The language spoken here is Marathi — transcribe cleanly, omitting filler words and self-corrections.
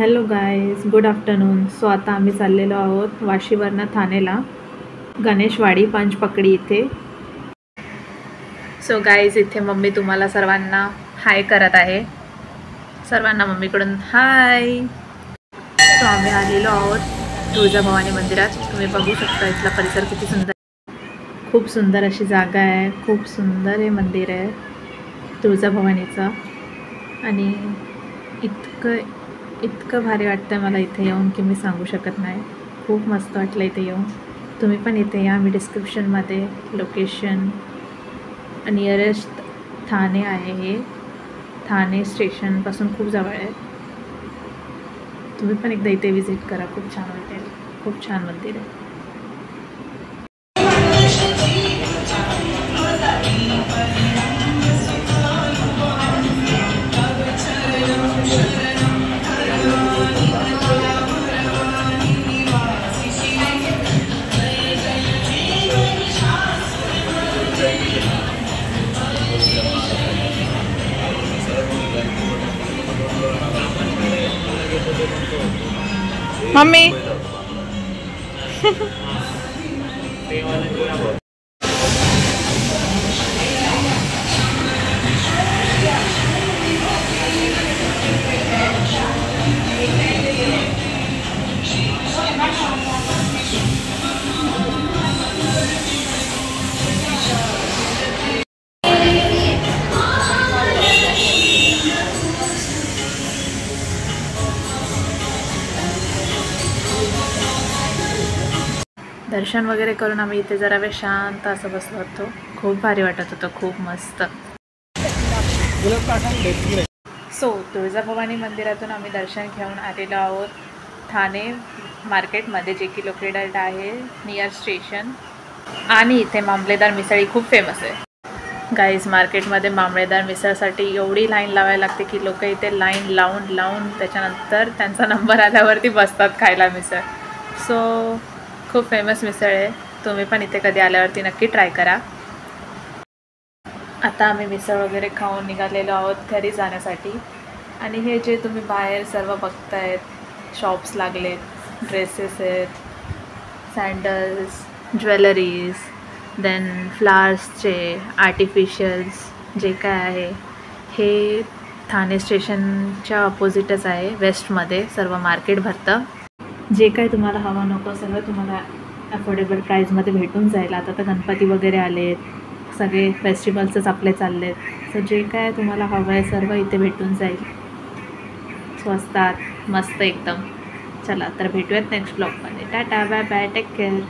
Hello guys, good afternoon. So आता आम्ही चाललेलो आहोत वाशीवरनं ठाणेला, गणेशवाडी पंचपकडी इथे. सो गाईज, इथे मम्मी तुम्हाला सर्वांना हाय करत आहे. सर्वांना मम्मीकडून हाय. सो आम्ही आलेलो आहोत तुळजाभवानी मंदिरात. तुम्ही बघू शकता इथला परिसर किती सुंदर, खूप सुंदर अशी जागा आहे. खूप सुंदर हे मंदिर आहे तुळजाभवानीचं. आणि इतकं भारी वाटतं मला इथे येऊन की मी सांगू शकत नाही. खूप मस्त वाटलं इथे येऊन. तुम्ही पण इथे या. मी डिस्क्रिप्शनमध्ये लोकेशन, नियरेस्ट ठाणे आहे. हे ठाणे स्टेशनपासून खूप जवळ आहे. तुम्ही पण एकदा इथे विजिट करा. खूप छान वाटेल. खूप छान मंदिर आहे. मम्मी दर्शन वगैरे करून आम्ही इथे जरा वेळ शांत असं बसलो होतो. खूप भारी वाटत होतं. खूप मस्त. सो तुळजाभवानी मंदिरातून आम्ही दर्शन घेऊन आलेलो आहोत ठाणे मार्केटमध्ये, जे की लोकेटेड आहे नियर स्टेशन. आणि इथे मामलेदार मिसळी खूप फेमस आहे गाईज. मार्केटमध्ये मामलेदार मिसळसाठी एवढी लाईन लावायला लागते की लोक इथे लाईन लावून त्याच्यानंतर त्यांचा नंबर आल्यावरती बसतात खायला मिसळ. सो खूप फेमस मिसळ आहे. तुम्ही पण इथे कधी आल्यावरती नक्की ट्राय करा. आता आम्ही मिसळ वगैरे खाऊन निघालेलो आहोत घरी जाण्यासाठी. आणि हे जे तुम्ही बाहेर सर्व बघतायत, शॉप्स लागलेत, ड्रेसेस आहेत, सँडल्स, ज्वेलरीज, देन फ्लावर्सचे आर्टिफिशियल्स जे काय आहे, हे ठाणे स्टेशनच्या अपोजिटच आहे. वेस्टमध्ये सर्व मार्केट भरतं. जे काय तुम्हाला हवं नको सगळं तुम्हाला अफोर्डेबल प्राईजमध्ये भेटून जाईल. आता तर गणपती वगैरे आलेत, सगळे फेस्टिवल्सच आपले चाललेत. सो जे काय तुम्हाला हवं आहे सर्व इथे भेटून जाईल स्वस्तात, मस्त एकदम. चला तर भेटूयात नेक्स्ट ब्लॉगमध्ये. Tata, bye bye, take care.